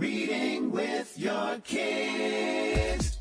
Reading with your kids.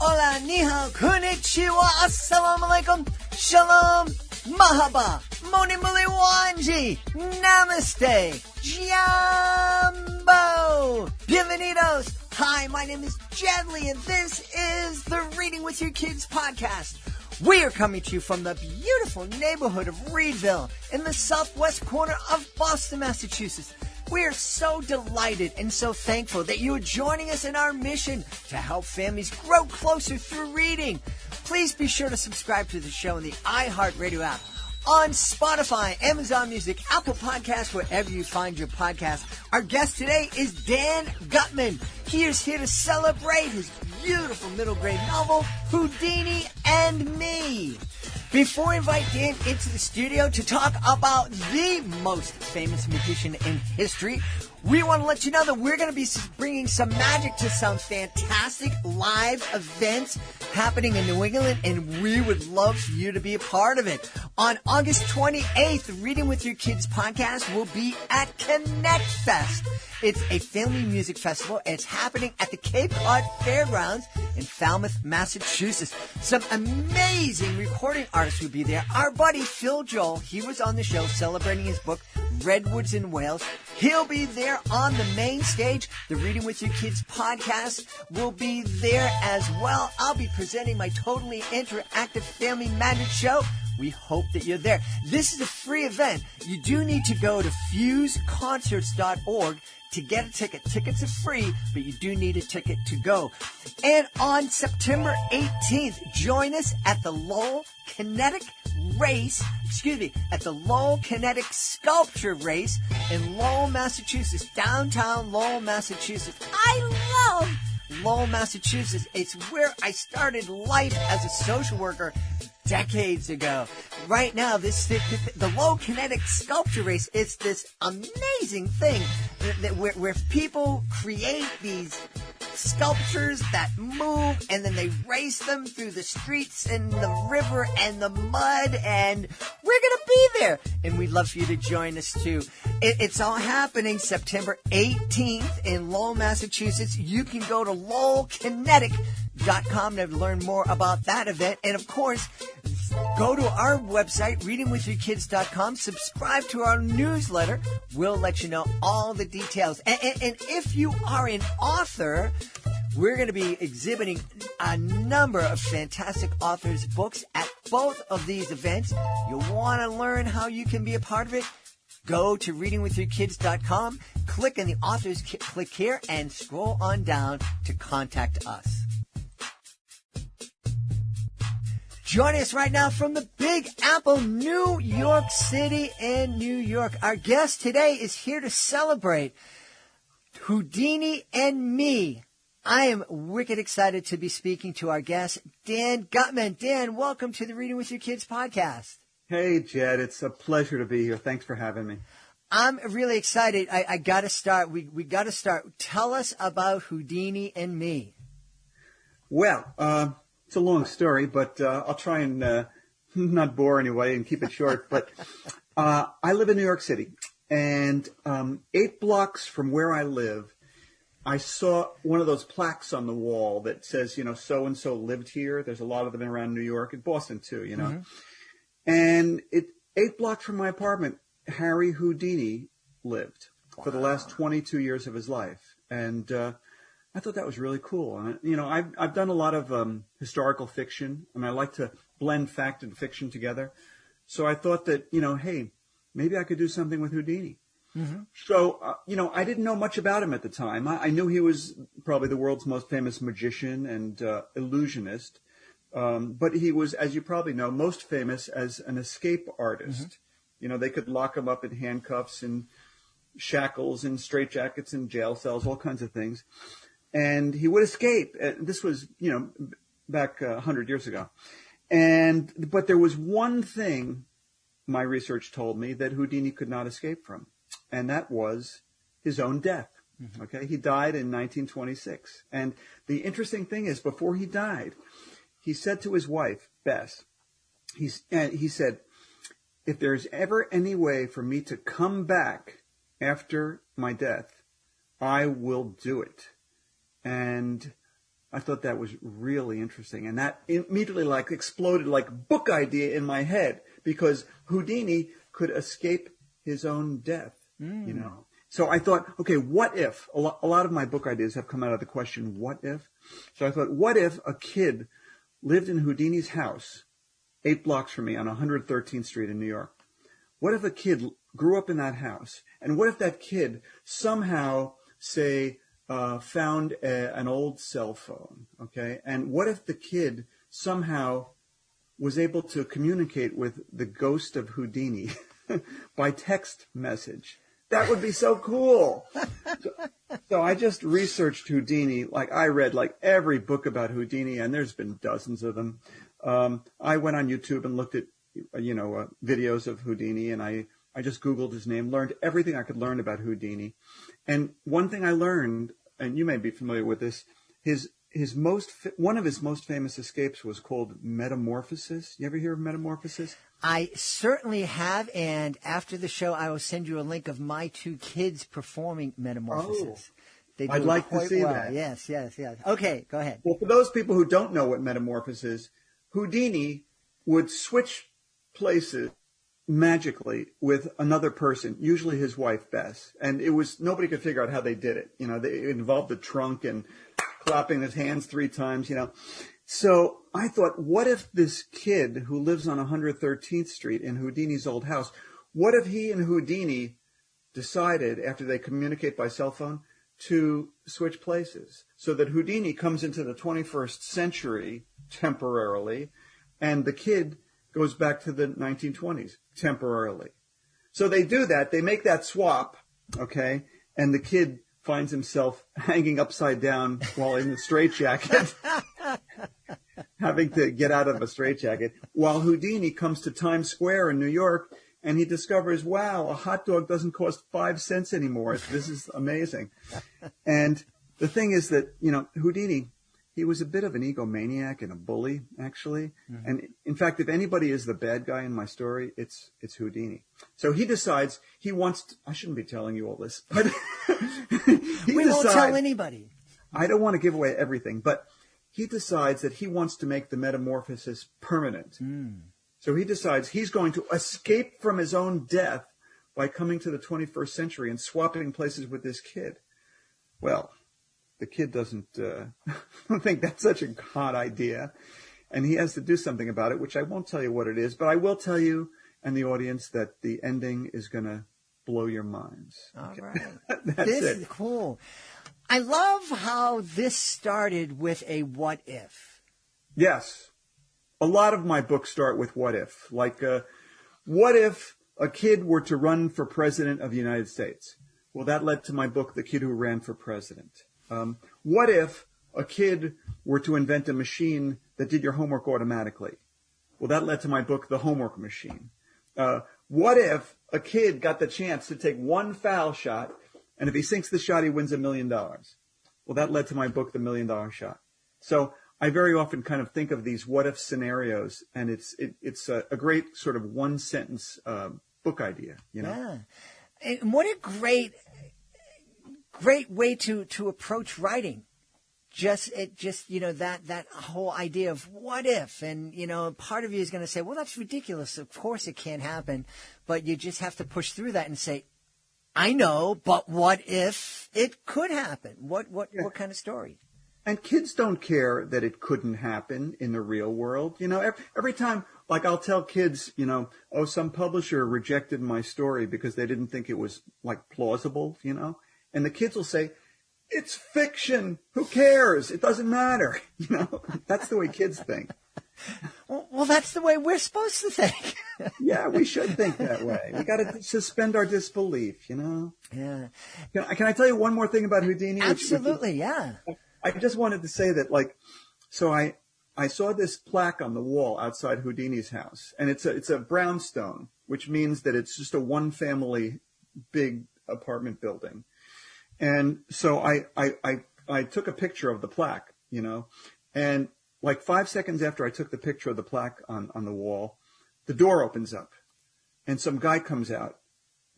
Hola, ni hao, konnichiwa, assalamu alaikum, shalom, mahaba, moni muli wanji, namaste, jambo, bienvenidos. Hi, my name is Jedley, and this is the Reading with Your Kids podcast. We are coming to you from the beautiful neighborhood of Reedville in the southwest corner of Boston, Massachusetts. We are so delighted and so thankful that you are joining us in our mission to help families grow closer through reading. Please be sure to subscribe to the show in the iHeartRadio app, on Spotify, Amazon Music, Apple Podcasts, wherever you find your podcast. Our guest today is Dan Gutman. He is here to celebrate his beautiful middle grade novel, Houdini and Me. Before we invite Dan into the studio to talk about the most famous magician in history, we want to let you know that we're going to be bringing some magic to some fantastic live events happening in New England, and we would love for you to be a part of it. On August 28th, the Reading with Your Kids podcast will be at Connect Fest. It's a family music festival, and it's happening at the Cape Cod Fairgrounds in Falmouth, Massachusetts. Some amazing recording artists will be there. Our buddy Phil Joel, he was on the show celebrating his book, Redwoods in Wales. He'll be there on the main stage. The Reading with Your Kids podcast will be there as well. I'll be presenting my totally interactive family magic show. We hope that you're there. This is a free event. You do need to go to fuseconcerts.org to get a ticket. Tickets are free, but you do need a ticket to go. And on September 18th, join us at the Lowell Kinetic Sculpture Race in Lowell, Massachusetts, downtown Lowell, Massachusetts. I love Lowell, Massachusetts. It's where I started life as a social worker decades ago. Right now, the Lowell Kinetic Sculpture Race is this amazing thing where people create these sculptures that move, and then they race them through the streets and the river and the mud, and we're gonna be there, and we'd love for you to join us too. It's all happening September 18th in Lowell, Massachusetts. You can go to lowellkinetic.com to learn more about that event, and of course, go to our website, readingwithyourkids.com, subscribe to our newsletter. We'll let you know all the details. And if you are an author, we're going to be exhibiting a number of fantastic authors' books at both of these events. You'll want to learn how you can be a part of it. Go to readingwithyourkids.com, click on the authors click here, and scroll on down to contact us. Joining us right now from the Big Apple, New York City and New York. Our guest today is here to celebrate Houdini and Me. I am wicked excited to be speaking to our guest, Dan Gutman. Dan, welcome to the Reading with Your Kids podcast. Hey, Jed. It's a pleasure to be here. Thanks for having me. I'm really excited. I got to start. We got to start. Tell us about Houdini and Me. Well, it's a long story, but I'll try and not bore anybody and keep it short. But I live in New York City, and 8 blocks from where I live, I saw one of those plaques on the wall that says, so-and-so lived here. There's a lot of them around New York and Boston, too, Mm-hmm. And 8 blocks from my apartment, Harry Houdini lived for the last 22 years of his life. And I thought that was really cool. And, I've done a lot of historical fiction, and I like to blend fact and fiction together. So I thought that, hey, maybe I could do something with Houdini. Mm-hmm. So, I didn't know much about him at the time. I knew he was probably the world's most famous magician and illusionist. But he was, as you probably know, most famous as an escape artist. Mm-hmm. They could lock him up in handcuffs and shackles and straitjackets and jail cells, all kinds of things. And he would escape. This was, back 100 years ago. But there was one thing my research told me that Houdini could not escape from, and that was his own death. Mm-hmm. Okay, he died in 1926. And the interesting thing is, before he died, he said to his wife, Bess, he said, if there's ever any way for me to come back after my death, I will do it. And I thought that was really interesting. And that immediately like exploded like book idea in my head, because Houdini could escape his own death, you know. So I thought, okay, what if? A lot of my book ideas have come out of the question, what if? So I thought, what if a kid lived in Houdini's house 8 blocks from me on 113th Street in New York? What if a kid grew up in that house? And what if that kid somehow, say, found an old cell phone, okay? And what if the kid somehow was able to communicate with the ghost of Houdini by text message? That would be so cool. So I just researched Houdini. Like, I read like every book about Houdini, and there's been dozens of them. I went on YouTube and looked at, videos of Houdini, and I just Googled his name, learned everything I could learn about Houdini. And one thing I learned, and you may be familiar with this, one of his most famous escapes was called metamorphosis. You ever hear of metamorphosis? I certainly have, and after the show, I will send you a link of my 2 kids performing metamorphosis. They do I'd like to quite see well. that. Yes. Okay, go ahead. Well, for those people who don't know what metamorphosis is, Houdini would switch places magically with another person, usually his wife, Bess. And nobody could figure out how they did it. It involved the trunk and clapping his hands 3 times, So I thought, what if this kid who lives on 113th Street in Houdini's old house, what if he and Houdini decided, after they communicate by cell phone, to switch places so that Houdini comes into the 21st century temporarily and the kid goes back to the 1920s temporarily. So they do that. They make that swap, okay, and the kid finds himself hanging upside down while in the straitjacket, having to get out of a straitjacket, while Houdini comes to Times Square in New York, and he discovers, wow, a hot dog doesn't cost 5 cents anymore. This is amazing. And the thing is that, Houdini, he was a bit of an egomaniac and a bully, actually. Mm-hmm. And in fact, if anybody is the bad guy in my story, it's Houdini. So he decides he wants to, I shouldn't be telling you all this, but we won't tell anybody. I don't want to give away everything, but he decides that he wants to make the metamorphosis permanent. So he decides he's going to escape from his own death by coming to the 21st century and swapping places with this kid. Well, the kid doesn't think that's such a hot idea, and he has to do something about it, which I won't tell you what it is, but I will tell you and the audience that the ending is going to blow your minds. All okay. right. That's this it. is cool. I love how this started with a what if. Yes. A lot of my books start with what if. Like, what if a kid were to run for president of the United States? Well, that led to my book, The Kid Who Ran for President. What if a kid were to invent a machine that did your homework automatically? Well, that led to my book, The Homework Machine. What if a kid got the chance to take one foul shot, and if he sinks the shot, he wins $1 million? Well, that led to my book, The $1 Million Shot. So I very often kind of think of these what if scenarios, and it's a great sort of one sentence book idea, Yeah. And what a great way to approach writing. That whole idea of what if, and part of you is going to say, well, that's ridiculous. Of course it can't happen, but you just have to push through that and say, I know, but what if it could happen? What kind of story? And kids don't care that it couldn't happen in the real world. Every time, like I'll tell kids, some publisher rejected my story because they didn't think it was like plausible, and the kids will say, it's fiction. Who cares? It doesn't matter. That's the way kids think. Well, that's the way we're supposed to think. Yeah, we should think that way. We got to suspend our disbelief, Yeah. Can I tell you one more thing about Houdini? Absolutely, yeah. I just wanted to say that, so I saw this plaque on the wall outside Houdini's house, and it's a brownstone, which means that it's just a one-family big apartment building. And so I took a picture of the plaque, and like 5 seconds after I took the picture of the plaque on the wall, the door opens up, and some guy comes out,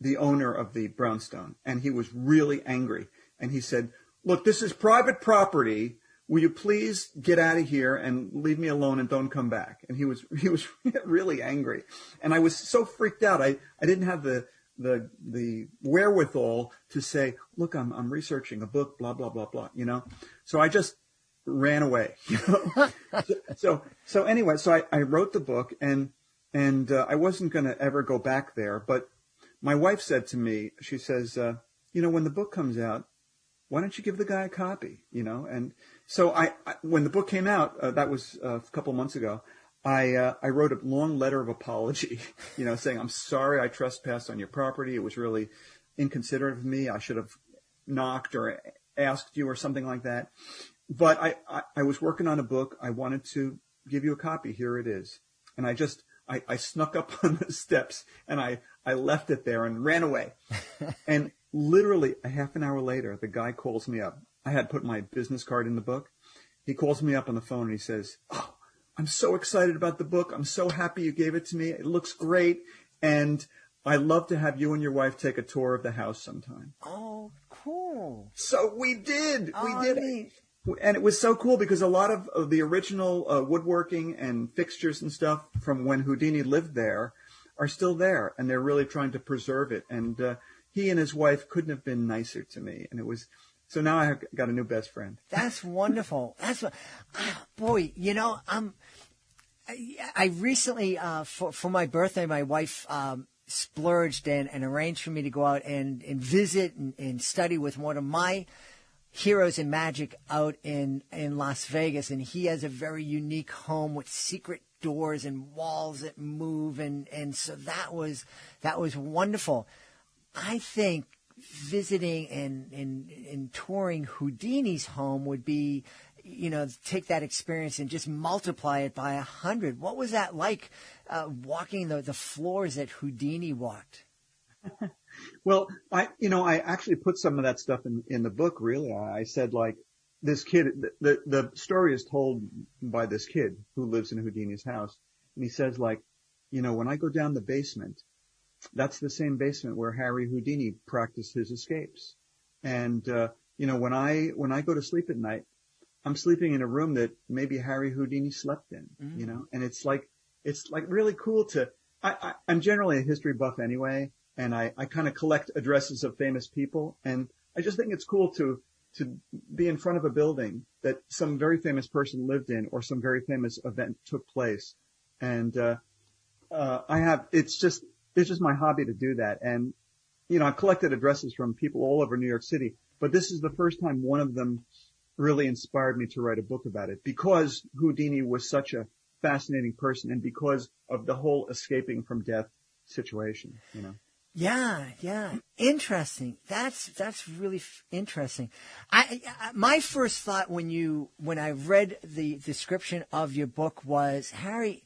the owner of the brownstone, and he was really angry. and he said, "Look, this is private property. Will you please get out of here and leave me alone and don't come back?" And he was really angry, and I was so freaked out. I didn't have the wherewithal to say, "Look, I'm researching a book, blah blah blah blah," So I just ran away. So anyway, I wrote the book, and I wasn't going to ever go back there. But my wife said to me, she says, when the book comes out, why don't you give the guy a copy? And so I when the book came out, that was a couple months ago, I wrote a long letter of apology, saying, "I'm sorry I trespassed on your property. It was really inconsiderate of me. I should have knocked or asked you or something like that. But I was working on a book. I wanted to give you a copy. Here it is." And I snuck up on the steps and I left it there and ran away. And literally a half an hour later, the guy calls me up. I had put my business card in the book. He calls me up on the phone and he says, "Oh, I'm so excited about the book. I'm so happy you gave it to me. It looks great. And I'd love to have you and your wife take a tour of the house sometime." Oh, cool. So we did. Oh, We did. neat. And it was so cool because a lot of the original woodworking and fixtures and stuff from when Houdini lived there are still there, and they're really trying to preserve it. And he and his wife couldn't have been nicer to me. And it was so now I have got a new best friend. That's wonderful. Boy, I recently for my birthday, my wife splurged and arranged for me to go out and visit and study with one of my heroes in magic out in Las Vegas, and he has a very unique home with secret doors and walls that move, and so that was wonderful. I think visiting and touring Houdini's home would be, take that experience and just multiply it by 100. What was that like, walking the floors that Houdini walked? Well, I actually put some of that stuff in the book, really. I said, like, this kid, the story is told by this kid who lives in Houdini's house. And he says, like, when I go down the basement, that's the same basement where Harry Houdini practiced his escapes. And, when I go to sleep at night, I'm sleeping in a room that maybe Harry Houdini slept in, and it's like really cool I'm generally a history buff anyway. And I kind of collect addresses of famous people. And I just think it's cool to be in front of a building that some very famous person lived in or some very famous event took place. And, it's just my hobby to do that. And, I've collected addresses from people all over New York City, but this is the first time one of them really inspired me to write a book about it because Houdini was such a fascinating person and because of the whole escaping from death situation, Yeah. Interesting. That's really interesting. My first thought when I read the description of your book was Harry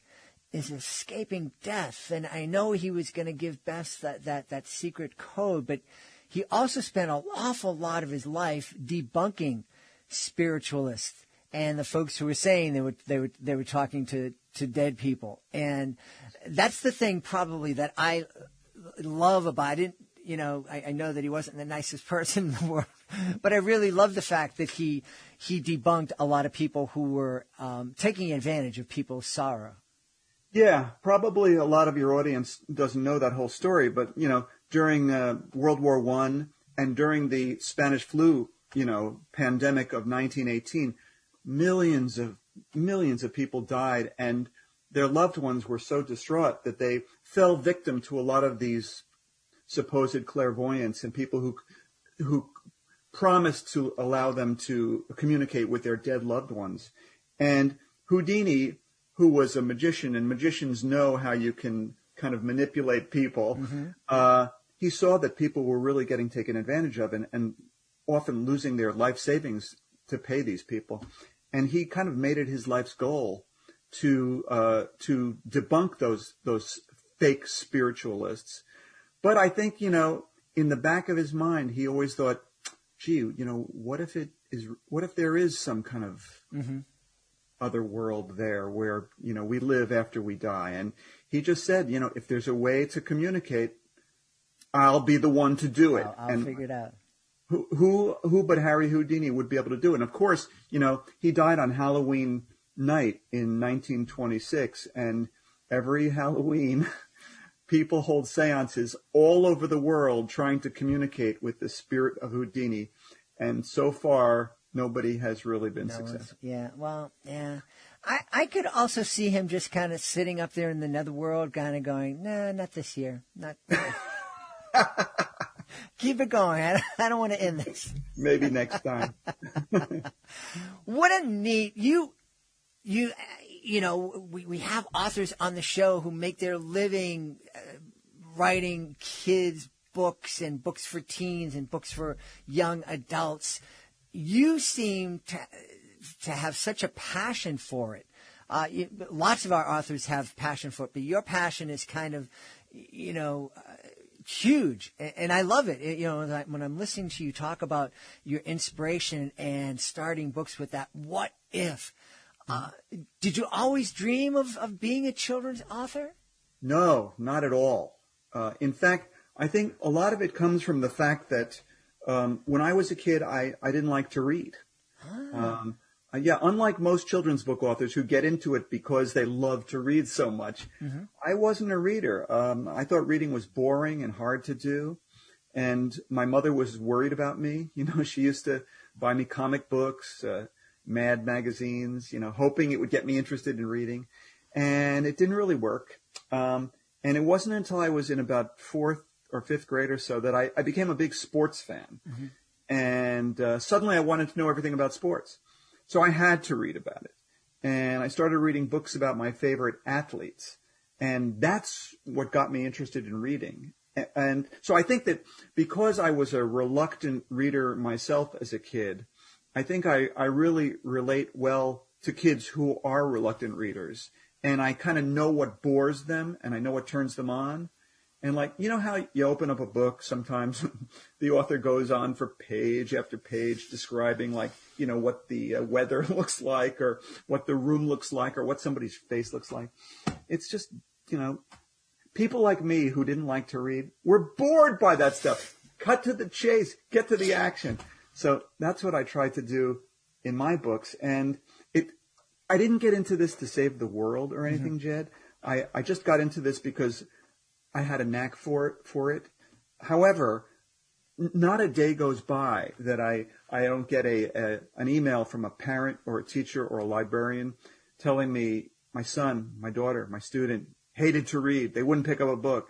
is escaping death, and I know he was going to give Bess that secret code, but he also spent an awful lot of his life debunking spiritualists and the folks who were saying they were talking to dead people, and that's the thing probably that I love about it. I know that he wasn't the nicest person in the world, but I really love the fact that he debunked a lot of people who were taking advantage of people's sorrow. Yeah, probably a lot of your audience doesn't know that whole story, but during World War I and during the Spanish flu, pandemic of 1918, millions of people died, and their loved ones were so distraught that they fell victim to a lot of these supposed clairvoyants and people who promised to allow them to communicate with their dead loved ones. And Houdini, who was a magician, and magicians know how you can kind of manipulate people, he saw that people were really getting taken advantage of and often losing their life savings to pay these people. And he kind of made it his life's goal to debunk those fake spiritualists. But I think, in the back of his mind, he always thought, gee, what if there is some kind of other world there where, we live after we die? And he just said, if there's a way to communicate, I'll be the one to do it. I'll figure it out. Who but Harry Houdini would be able to do it? And of course, he died on Halloween night in 1926, and every Halloween, people hold seances all over the world trying to communicate with the spirit of Houdini. And so far, nobody has really been successful. Yeah, well, yeah. I could also see him just kind of sitting up there in the netherworld, kind of going, nah, not this year. Not Keep it going. I don't want to end this. Maybe next time. What a neat, we have authors on the show who make their living writing kids' books and books for teens and books for young adults. You seem to have such a passion for it. Lots of our authors have passion for it, but your passion is kind of, huge, and I love it. When I'm listening to you talk about your inspiration and starting books with that, what if? Did you always dream of being a children's author? No, not at all. In fact, I think a lot of it comes from the fact that when I was a kid, I didn't like to read. Unlike most children's book authors who get into it because they love to read so much, I wasn't a reader. I thought reading was boring and hard to do. And my mother was worried about me. She used to buy me comic books, Mad magazines, hoping it would get me interested in reading. And it didn't really work. And it wasn't until I was in about fourth or fifth grade or so that I became a big sports fan. And suddenly I wanted to know everything about sports. So I had to read about it. And I started reading books about my favorite athletes. And that's what got me interested in reading. And so I think that because I was a reluctant reader myself as a kid, I think I really relate well to kids who are reluctant readers. And I kind of know what bores them and I know what turns them on. And how you open up a book, sometimes the author goes on for page after page describing what the weather looks like or what the room looks like or what somebody's face looks like. It's just, people like me who didn't like to read were bored by that stuff. Cut to the chase, get to the action. So that's what I try to do in my books. And I didn't get into this to save the world or anything, Jed. I just got into this because I had a knack for it. However, not a day goes by that I don't get an email from a parent or a teacher or a librarian telling me my son, my daughter, my student hated to read. They wouldn't pick up a book.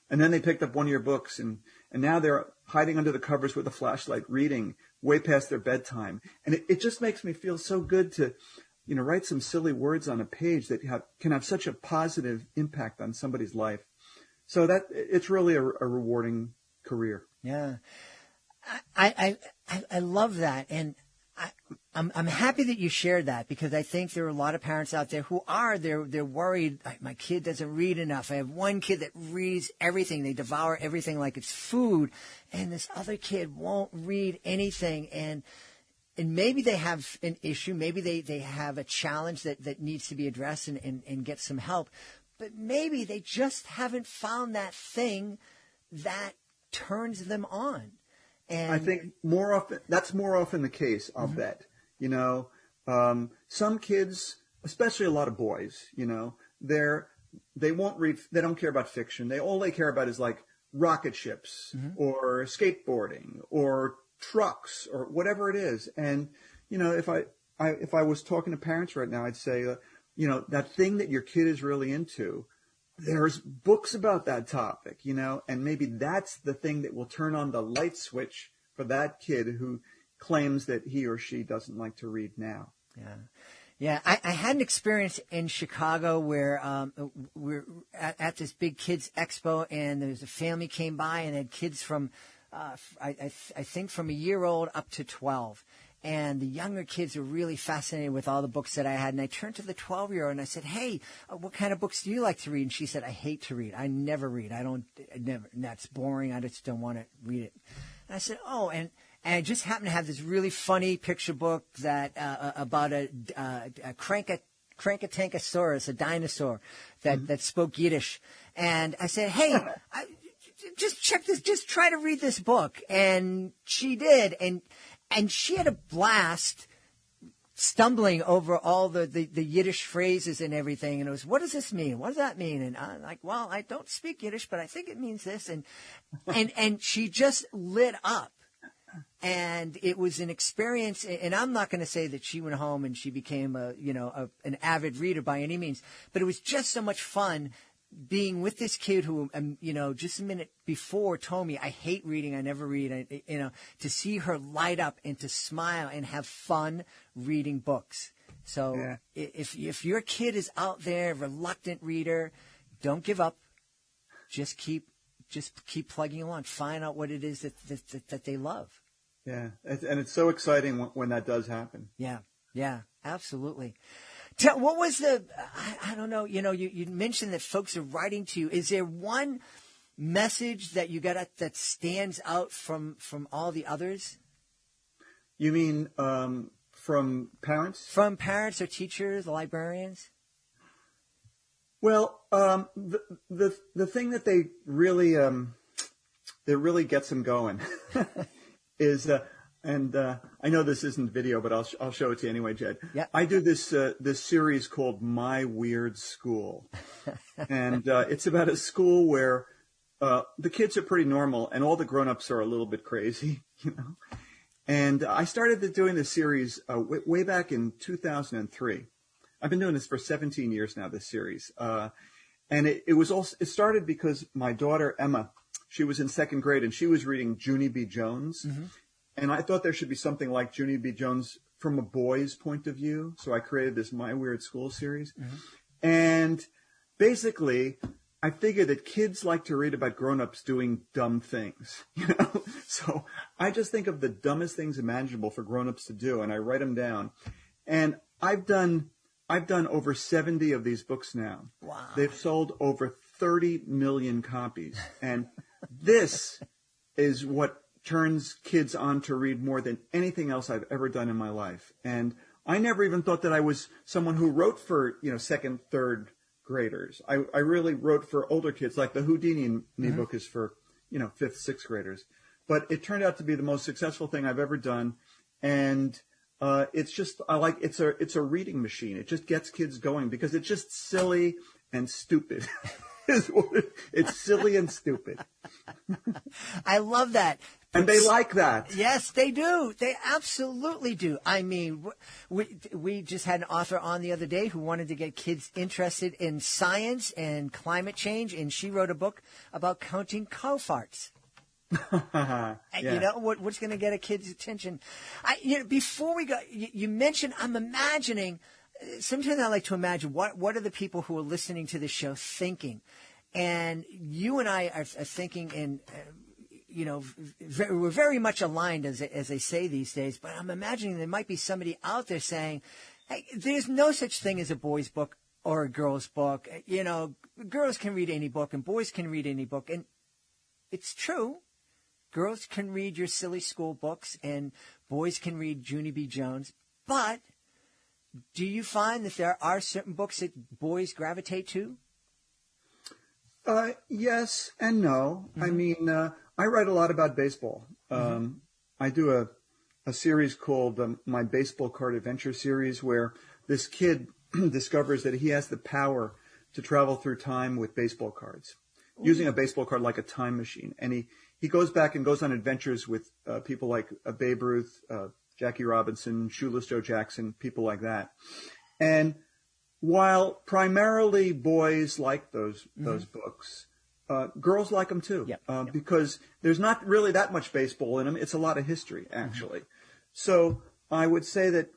And then they picked up one of your books and now they're hiding under the covers with a flashlight reading way past their bedtime. And it just makes me feel so good to, write some silly words on a page that can have such a positive impact on somebody's life. So that it's really a rewarding career. Yeah, I love that, and I'm happy that you shared that because I think there are a lot of parents out there who they're worried. My kid doesn't read enough. I have one kid that reads everything; they devour everything like it's food, and this other kid won't read anything. And maybe they have an issue. Maybe they have a challenge that needs to be addressed and get some help. But maybe they just haven't found that thing that turns them on. And I think that's more often the case, I'll bet. Some kids, especially a lot of boys, they won't read, they don't care about fiction. All they care about is like rocket ships or skateboarding or trucks or whatever it is. And, if I was talking to parents right now, I'd say, that thing that your kid is really into, there's books about that topic, and maybe that's the thing that will turn on the light switch for that kid who claims that he or she doesn't like to read now. Yeah. I had an experience in Chicago where we're at this big kids expo, and there was a family came by and had kids from, I think from a year old up to 12. And the younger kids were really fascinated with all the books that I had. And I turned to the 12-year-old and I said, hey, what kind of books do you like to read? And she said, I hate to read. I never read. That's boring. I just don't want to read it. And I said, oh, and I just happened to have this really funny picture book that about a Krankatankosaurus, a dinosaur that spoke Yiddish. And I said, hey, just check this, just try to read this book. And she did. And she had a blast stumbling over all the Yiddish phrases and everything. And it was, what does this mean? What does that mean? And I'm like, well, I don't speak Yiddish, but I think it means this. And she just lit up. And it was an experience, and I'm not going to say that she went home and she became an avid reader by any means, but it was just so much fun being with this kid who, just a minute before told me, I hate reading, I never read, to see her light up and to smile and have fun reading books. So Yeah. if your kid is out there, reluctant reader, don't give up. Just keep plugging along. Find out what it is that they love. Yeah, and it's so exciting when that does happen. Yeah, absolutely. What was I don't know, you mentioned that folks are writing to you. Is there one message that you got that stands out from all the others? You mean from parents? From parents or teachers, librarians? Well, the thing that they really gets them going is, I know this isn't video, but I'll show it to you anyway, Jed. Yeah. I do this series called My Weird School, and it's about a school where the kids are pretty normal and all the grown-ups are a little bit crazy, And I started doing this series way back in 2003. I've been doing this for 17 years now, this series. And it started because my daughter, Emma, she was in second grade and she was reading Junie B. Jones. Mm-hmm. And I thought there should be something like Junie B. Jones from a boy's point of view. So I created this My Weird School series. Mm-hmm. And basically, I figured that kids like to read about grown-ups doing dumb things, So I just think of the dumbest things imaginable for grown-ups to do, and I write them down. And I've done over 70 of these books now. Wow. They've sold over 30 million copies. And this is what turns kids on to read more than anything else I've ever done in my life. And I never even thought that I was someone who wrote for, second, third graders. I really wrote for older kids, like the Houdini and Me book is for, fifth, sixth graders. But it turned out to be the most successful thing I've ever done. And it's a reading machine. It just gets kids going because it's just silly and stupid. It's silly and stupid. I love that. And they like that. Yes, they do. They absolutely do. I mean, we just had an author on the other day who wanted to get kids interested in science and climate change, and she wrote a book about counting cow farts. Yeah. What's going to get a kid's attention? Before we go, you mentioned, I'm imagining. Sometimes I like to imagine what are the people who are listening to this show thinking, and you and I are thinking in. We're very much aligned, as they say these days. But I'm imagining there might be somebody out there saying, "Hey, there's no such thing as a boy's book or a girl's book. Girls can read any book and boys can read any book, and it's true. Girls can read your silly school books and boys can read Junie B. Jones. But do you find that there are certain books that boys gravitate to?" Yes and no. Mm-hmm. I mean, I write a lot about baseball. I do a series called My Baseball Card Adventure series, where this kid discovers that he has the power to travel through time with baseball cards, using a baseball card like a time machine. And he goes back and goes on adventures with people like Babe Ruth, Jackie Robinson, Shoeless Joe Jackson, people like that. And while primarily boys like those books, girls like them too, because there's not really that much baseball in them. It's a lot of history, actually. So I would say that,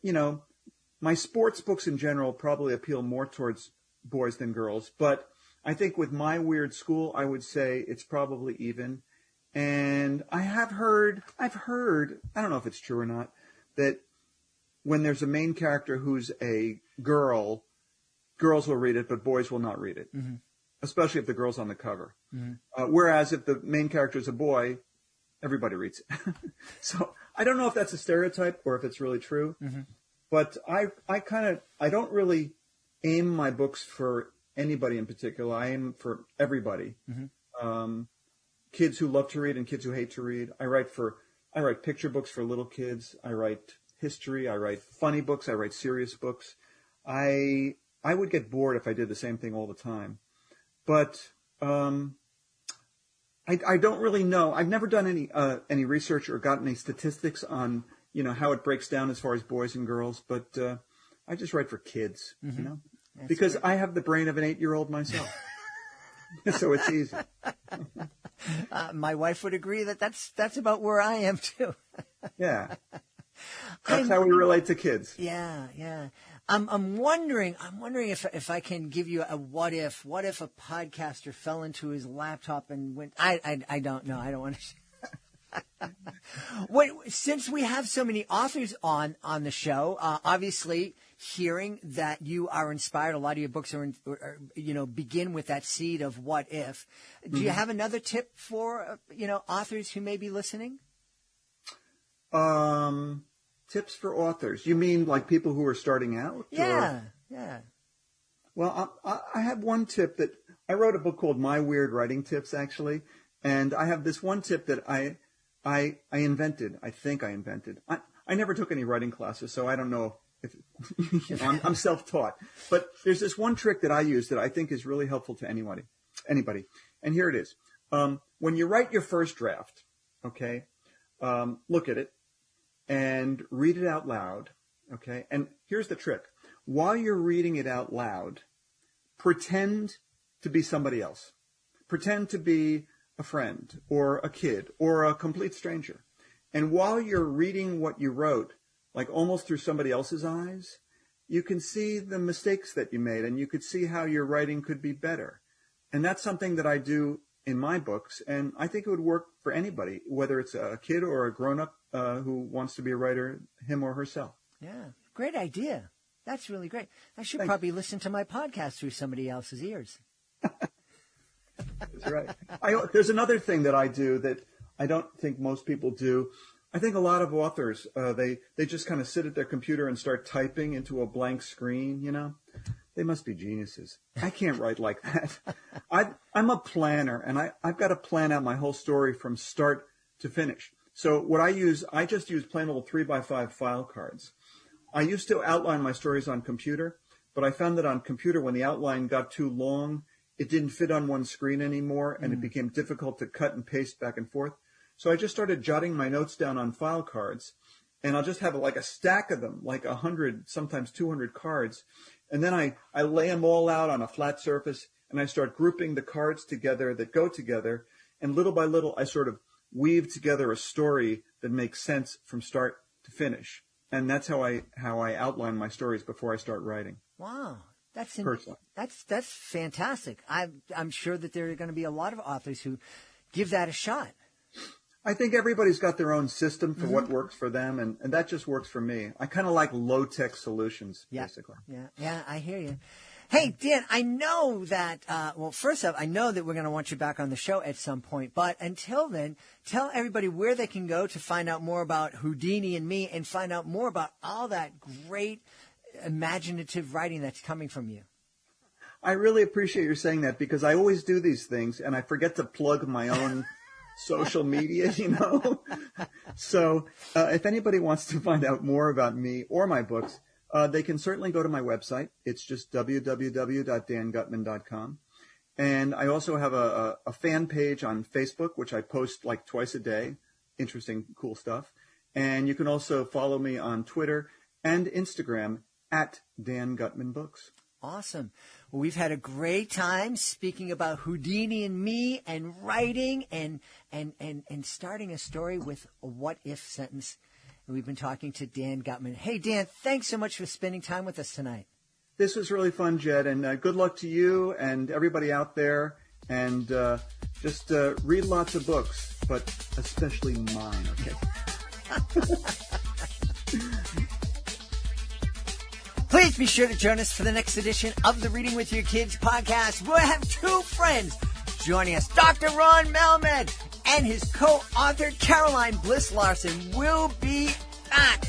my sports books in general probably appeal more towards boys than girls. But I think with My Weird School, I would say it's probably even. And I've heard, I don't know if it's true or not, that when there's a main character who's a girl, girls will read it, but boys will not read it. Mm-hmm. Especially if the girl's on the cover. Mm-hmm. Whereas if the main character is a boy, everybody reads it. So I don't know if that's a stereotype or if it's really true. Mm-hmm. But I don't really aim my books for anybody in particular. I aim for everybody. Mm-hmm. kids who love to read and kids who hate to read. I write picture books for little kids. I write history. I write funny books. I write serious books. I would get bored if I did the same thing all the time. But I don't really know. I've never done any research or gotten any statistics on, how it breaks down as far as boys and girls. But I just write for kids, That's because great. I have the brain of an 8-year-old myself. So it's easy. My wife would agree that's about where I am too. Yeah. That's how we relate to kids. Yeah. I'm wondering if I can give you a what if a podcaster fell into his laptop and went. I don't know. I don't want to. Since we have so many authors on the show, obviously hearing that you are inspired, a lot of your books are begin with that seed of what if. Do you have another tip for authors who may be listening? Tips for authors. You mean like people who are starting out? Yeah. Well, I have one tip that I wrote a book called My Weird Writing Tips, actually, and I have this one tip that I invented. I think I invented. I never took any writing classes, so I don't know if I'm self-taught. But there's this one trick that I use that I think is really helpful to anybody. And here it is. When you write your first draft, okay, look at it and read it out loud, okay? And here's the trick. While you're reading it out loud, pretend to be somebody else. Pretend to be a friend or a kid or a complete stranger. And while you're reading what you wrote, like almost through somebody else's eyes, you can see the mistakes that you made and you could see how your writing could be better. And that's something that I do in my books, and I think it would work for anybody, whether it's a kid or a grown-up who wants to be a writer, him or herself. Yeah, great idea. That's really great. I should Thanks. probably listen to my podcast through somebody else's ears. That's right. There's another thing that I do that I don't think most people do. I think a lot of authors, they just kind of sit at their computer and start typing into a blank screen, They must be geniuses. I can't write like that. I'm a planner, and I've got to plan out my whole story from start to finish. So what I just use plain old 3x5 file cards. I used to outline my stories on computer, but I found that on computer, when the outline got too long, it didn't fit on one screen anymore, and it became difficult to cut and paste back and forth. So I just started jotting my notes down on file cards, and I'll just have like a stack of them, like 100, sometimes 200 cards. And then I lay them all out on a flat surface, and I start grouping the cards together that go together. And little by little, I sort of weave together a story that makes sense from start to finish. And that's how I outline my stories before I start writing. Wow. That's fantastic. I'm sure that there are going to be a lot of authors who give that a shot. I think everybody's got their own system for what works for them, and that just works for me. I kind of like low-tech solutions, basically. Yeah, I hear you. Hey, Dan, I know that, first off, I know that we're going to want you back on the show at some point, but until then, tell everybody where they can go to find out more about Houdini and Me and find out more about all that great imaginative writing that's coming from you. I really appreciate you saying that, because I always do these things, and I forget to plug my own social media, So if anybody wants to find out more about me or my books, they can certainly go to my website. It's just www.dangutman.com. And I also have a fan page on Facebook, which I post like twice a day. Interesting, cool stuff. And you can also follow me on Twitter and Instagram at Dan Gutman Books. Awesome. Well, we've had a great time speaking about Houdini and Me and writing and starting a story with a what-if sentence. And we've been talking to Dan Gutman. Hey, Dan, thanks so much for spending time with us tonight. This was really fun, Jed, and good luck to you and everybody out there. And just read lots of books, but especially mine, okay? Please be sure to join us for the next edition of the Reading with Your Kids podcast. We'll have two friends joining us. Dr. Ron Malmed and his co-author Caroline Bliss Larson will be back.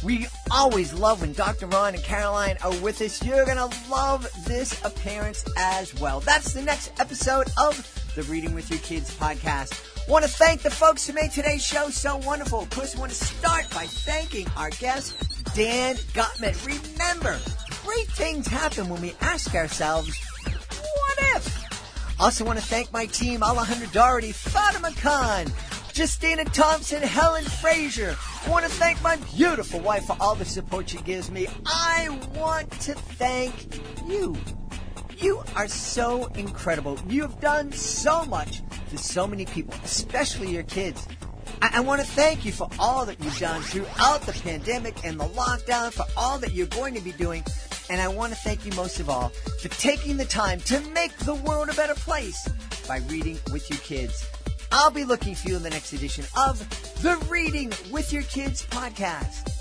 We always love when Dr. Ron and Caroline are with us. You're going to love this appearance as well. That's the next episode of the Reading with Your Kids podcast. Want to thank the folks who made today's show so wonderful. Of course, I want to start by thanking our guest, Dan Gutman. Remember, great things happen when we ask ourselves, what if? Also want to thank my team, Alejandra Doherty, Fatima Khan, Justina Thompson, Helen Frazier. I want to thank my beautiful wife for all the support she gives me. I want to thank you. You are so incredible. You have done so much to so many people, especially your kids. I want to thank you for all that you've done throughout the pandemic and the lockdown, for all that you're going to be doing. And I want to thank you most of all for taking the time to make the world a better place by reading with your kids. I'll be looking for you in the next edition of the Reading with Your Kids podcast.